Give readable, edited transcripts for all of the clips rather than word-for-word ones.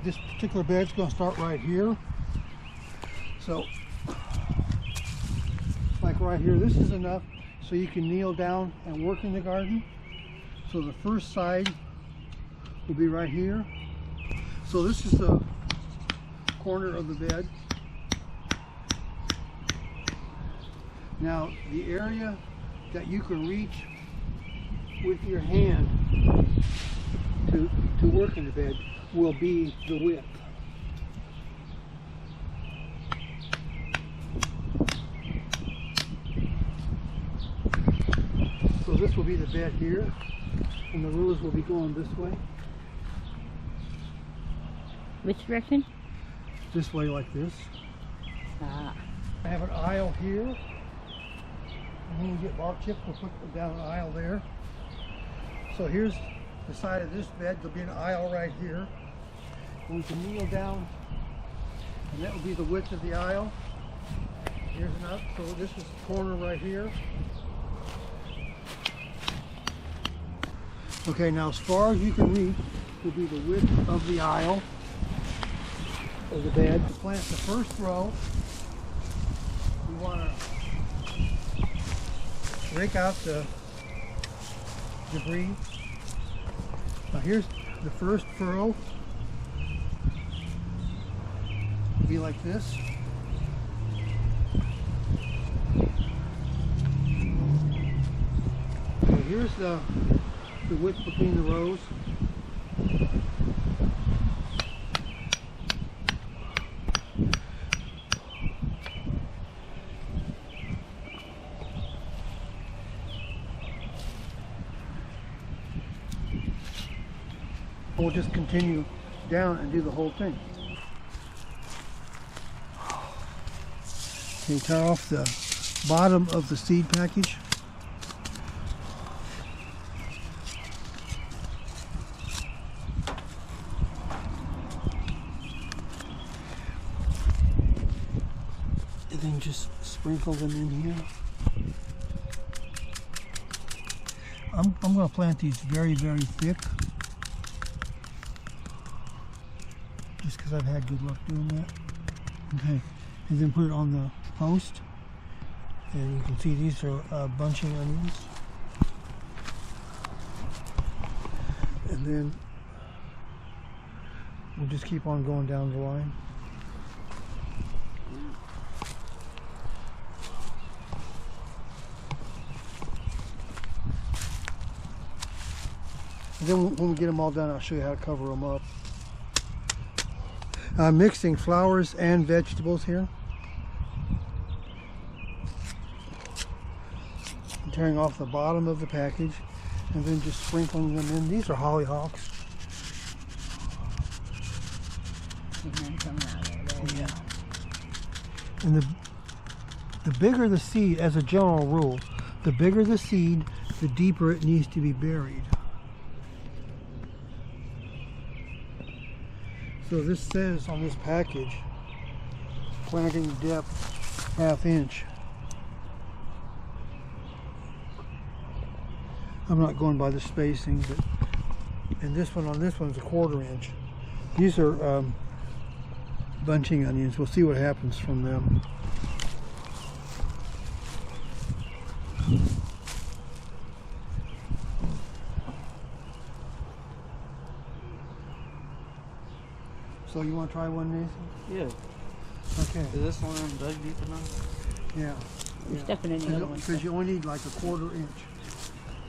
this particular bed's going to start right here. So, like right here, this is enough so you can kneel down and work in the garden. So the first side will be right here. So this is the corner of the bed. Now the area that you can reach with your hand to work in the bed will be the width. So this will be the bed here, and the rows will be going this way. Which direction? This way, like this. Ah. I have an aisle here. And when we get bark chips, we'll put down an aisle there. So here's the side of this bed. There'll be an aisle right here. And we can kneel down, and that will be the width of the aisle. Here's enough. So this is the corner right here. Okay, now as far as you can reach will be the width of the aisle of the bed. To plant the first row, we want to rake out the debris. Now here's the first furrow. It'll be like this. Okay, here's the width between the rows. We'll just continue down and do the whole thing. Okay, tie off the bottom of the seed package. And then just sprinkle them in here. I'm going to plant these very, very thick. Just because I've had good luck doing that. Okay, and then put it on the post. And you can see these are bunching onions. And then we'll just keep on going down the line. And then when we get them all done, I'll show you how to cover them up. I'm mixing flowers and vegetables here. I'm tearing off the bottom of the package and then just sprinkling them in. These are hollyhocks. Yeah. And the bigger the seed, as a general rule, the bigger the seed, the deeper it needs to be buried. So this says on this package, planting depth ½ inch. I'm not going by the spacing, but and this one on this one's ¼ inch. These are bunching onions. We'll see what happens from them. So you want to try one, Nathan? Yeah. Okay. Is this one dug deep enough? Yeah. You're stepping in the other one. Because you only need like ¼ inch.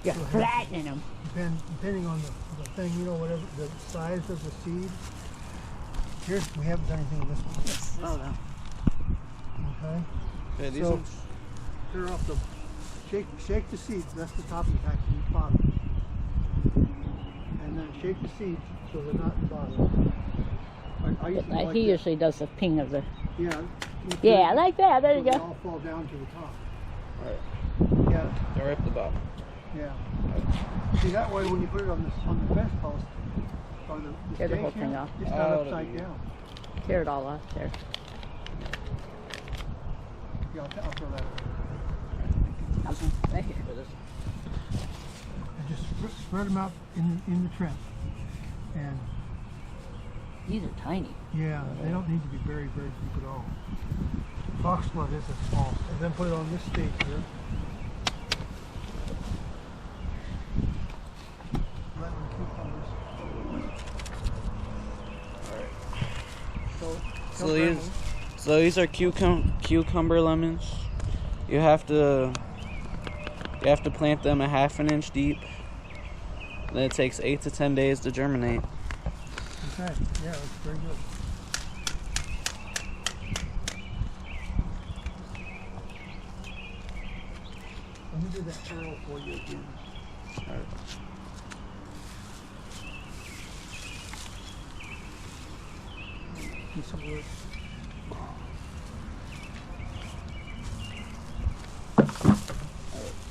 You're flattening them. Depending on the thing, you know, whatever the size of the seed. Here's, we haven't done anything with this one. Yes. Oh, no. Okay. Yeah, these So, ones. clear off the, shake the seeds. That's the top of the package, the bottom. And then shake the seeds so they're not the bottom. I used to like He that. usually does the ping of the... Yeah. Yeah, like that. There you They go. all fall down to the top. Right. Yeah. They're right at the bottom. Yeah. See, that way when you put it on the fence post, or the Tear the stake whole here, thing off. it's not Oh, upside yeah. down. Tear it all off there. Yeah, I'll throw that away. Right here. And just spread them out in the trim. And These are tiny. Yeah, they don't need to be very, very deep at all. Foxglove is a small, and then put it on this stake here. Lemon cucumbers. Alright. So these are cucumber lemons. You have to plant them a ½ an inch deep. Then it takes 8 to 10 days to germinate. Okay, yeah, that's very good. Let me do that furrow for you again. Alright. Get some wood.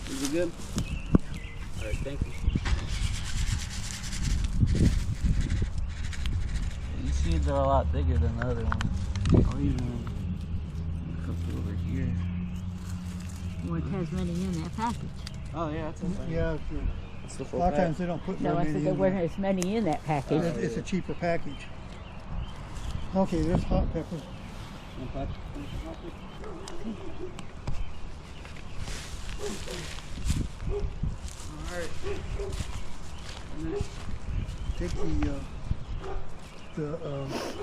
Is it good? Alright, thank you. These seeds are a lot bigger than the other ones. I'll even cook it over here. Well, it has many in that package. Oh yeah, that's okay. Yeah, That's the a full lot of pack. times they don't put No, very I many said there in weren't there. as many in that package. It's a cheaper package. Okay, there's hot pepper. Alright. Take the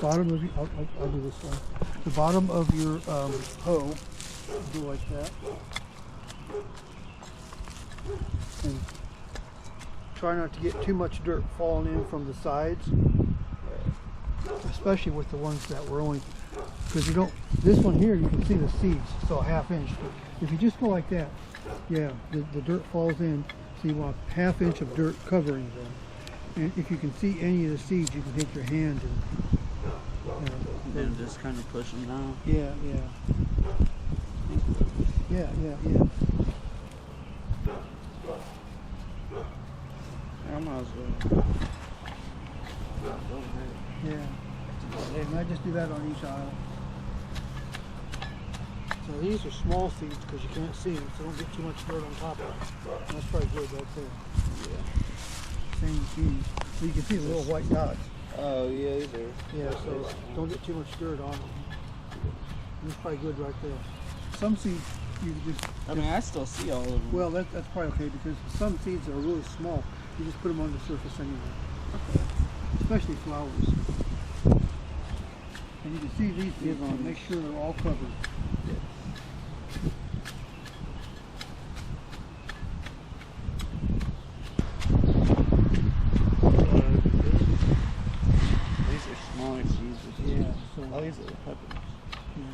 bottom of your, I'll do this one. The bottom of your hoe, do like that. And try not to get too much dirt falling in from the sides, especially with the ones that were only, because you don't, this one here you can see the seeds, so a ½ inch. If you just go like that, yeah, the dirt falls in, so you want a ½ inch of dirt covering them. And if you can see any of the seeds, you can take your hand And just kind of push them down. yeah. I might as well. Yeah. And I just do that on each aisle. So these are small seeds because you can't see them, so don't get too much dirt on top of them. That's probably good right there. Yeah. Same seeds. So you can see the little white dots. Oh yeah, these are. Yeah, so don't get too much dirt on them. That's probably good right there. Some seeds you can just, I mean, I still see all of them. well, that's probably okay because some seeds are really small. You just put them on the surface anyway. Okay. Especially flowers. And you can see these seeds and make sure they're all covered. These are smaller seeds. Yeah, so Oh, these are the peppers. yeah.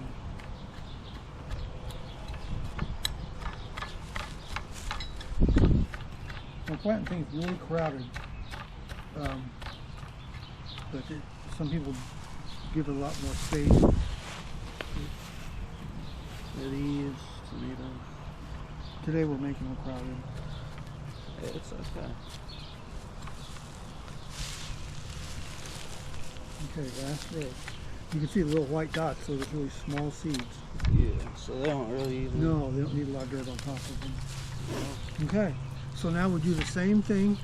Well, planting things really crowded, but some people give it a lot more space. These tomatoes. Today we're making them crowded. It's okay. Okay, last row. You can see the little white dots, so there's really small seeds. Yeah, so they don't really even. No, they don't need a lot of dirt on top of them. Okay, so now we do the same thing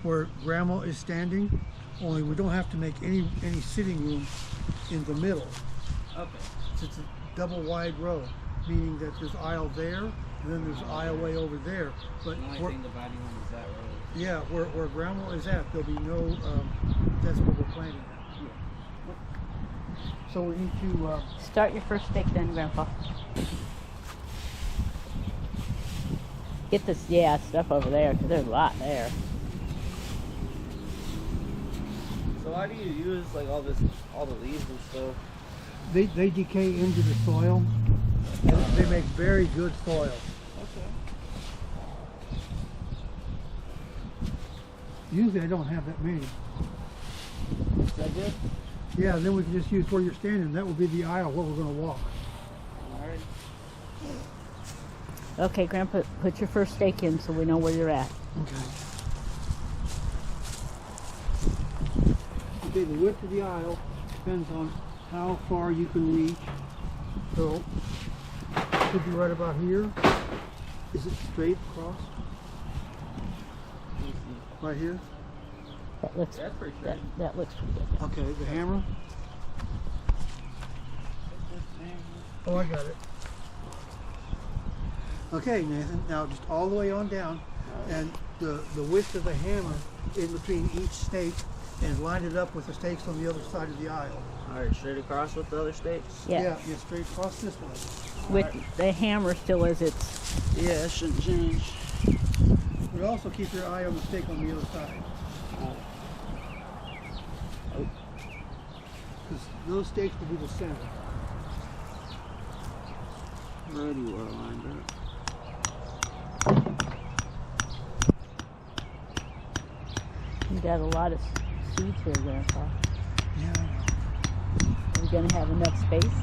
where Grandma is standing, only we don't have to make any sitting room in the middle. Okay. It's a double wide row, meaning that there's aisle there, and then there's aisle way over there. But The only where, thing dividing them is that row. yeah, where Grandma is at, there'll be no, that's where we're planting at. So we need to, Start your first steak then, Grandpa. Get this, stuff over there, because there's a lot there. So why do you use like all the leaves and stuff? they decay into the soil, and they make very good soil. Okay. Usually I don't have that many. Is that good? Yeah, and then we can just use where you're standing. That will be the aisle where we're going to walk. Alright. Okay, Grandpa, put your first steak in so we know where you're at. Okay. Okay, the width of the aisle depends on how far you can reach. So, could be right about here. Is it straight across? Right here? That looks that looks pretty good. Okay, the hammer. Oh, I got it. Okay, Nathan, now just all the way on down, and the width of the hammer in between each stake, and line it up with the stakes on the other side of the aisle. Alright, straight across with the other stakes? Yeah. Yeah, straight across this way. With the hammer still as it's. Yeah, it shouldn't change. But also keep your eye on the stake on the other side. Because those stakes will be the center. Pretty well lined up. You got a lot of seeds here, Grandpa. Yeah. Are we gonna have enough space?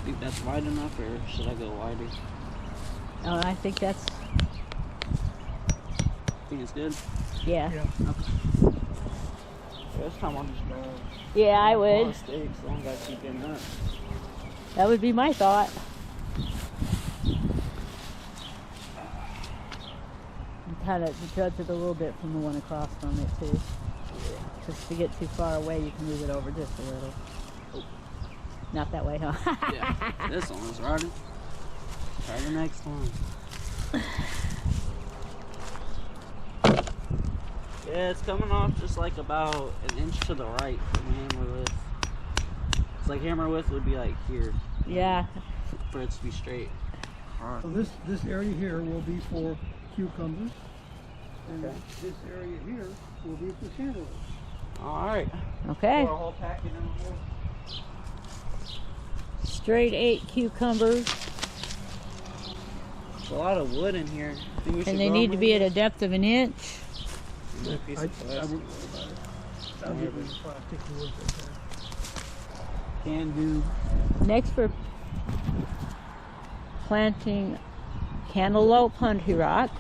Think that's wide enough, or should I go wider? Oh, I think that's. Think it's good? Yeah. Yeah. Okay. This time I'll just go. Yeah, I would. Stakes, so I don't gotta keep getting up. That would be my thought. Kind of judge it a little bit from the one across from it too. Just to get too far away, you can move it over just a little. Oh. Not that way, huh? Yeah, this one is right. Try the next one. Yeah, it's coming off just like about an inch to the right from the hammer width. It's like hammer width would be like here. Yeah. For it to be straight. So this area here will be for cucumbers, and Okay. this area here will be for cantaloupes. Alright. Okay. Pour a whole packet in the hole. Straight 8 cucumbers. There's a lot of wood in here. Think we should And they grow need them to with be at this? a depth of an inch. A piece I of plastic. wouldn't worry about it. I'll give you the plastic wood right there. Can do. Next for planting cantaloupe hollyhock,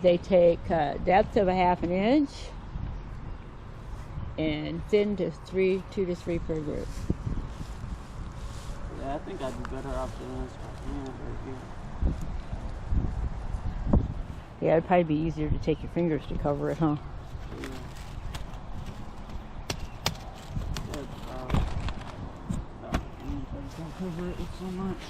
they take a depth of a half an inch and thin to 2 to 3 per group. Yeah, I think I'd be better off doing this by hand right here. Yeah, it'd probably be easier to take your fingers to cover it, huh? Yeah. Don't cover it with so much.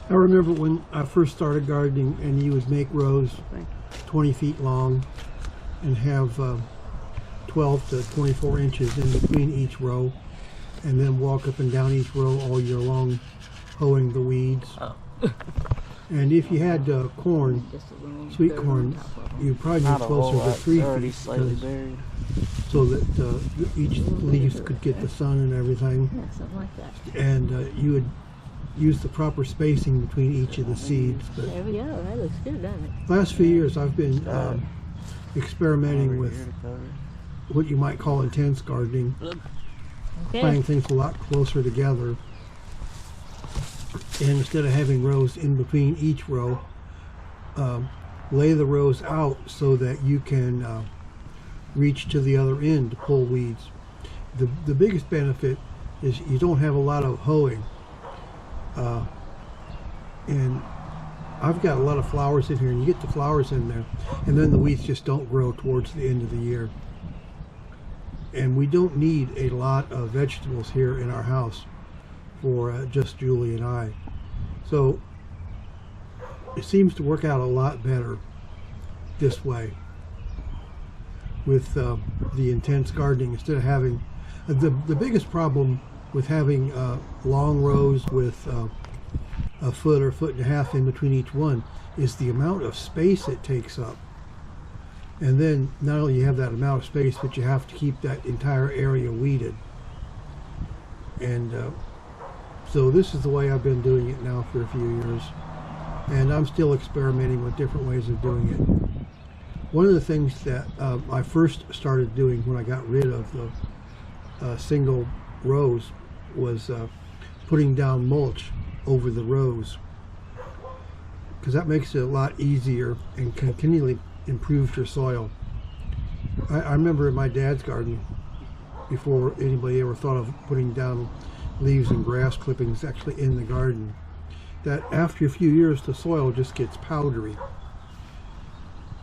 I remember when I first started gardening, and you would make rows 20 feet long and have 12 to 24 inches in between each row, and then walk up and down each row all year long, hoeing the weeds. Oh. And if you had corn, sweet corn, you'd probably be closer to 3 feet, slightly buried. so that each leaves could get the sun and everything. Yeah, something like that. And you would use the proper spacing between each of the seeds. But There we go. That looks good, doesn't it? last few years I've been experimenting with what you might call intense gardening, Okay. planting things a lot closer together. And instead of having rows in between each row, lay the rows out so that you can reach to the other end to pull weeds. The biggest benefit is you don't have a lot of hoeing. And I've got a lot of flowers in here, and you get the flowers in there, and then the weeds just don't grow towards the end of the year. And we don't need a lot of vegetables here in our house for just Julie and I. So it seems to work out a lot better this way with the intense gardening, instead of having the biggest problem with having long rows with a foot or foot and a half in between each one is the amount of space it takes up. And then not only you have that amount of space, but you have to keep that entire area weeded. And so this is the way I've been doing it now for a few years, and I'm still experimenting with different ways of doing it. One of the things that I first started doing when I got rid of the single rows was putting down mulch over the rows, because that makes it a lot easier and continually improves your soil. I remember in my dad's garden, before anybody ever thought of putting down leaves and grass clippings actually in the garden, that after a few years the soil just gets powdery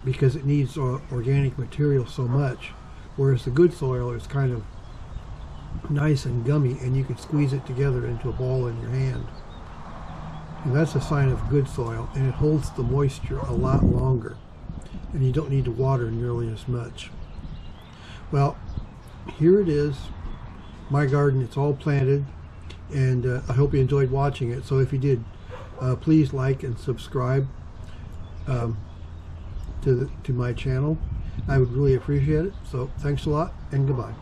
because it needs organic material so much, whereas the good soil is kind of nice and gummy and you can squeeze it together into a ball in your hand. And that's a sign of good soil, and it holds the moisture a lot longer, and you don't need to water nearly as much. Well, here it is, my garden. It's all planted, and I hope you enjoyed watching it. So if you did, please like and subscribe to my channel. I would really appreciate it. So thanks a lot, and goodbye.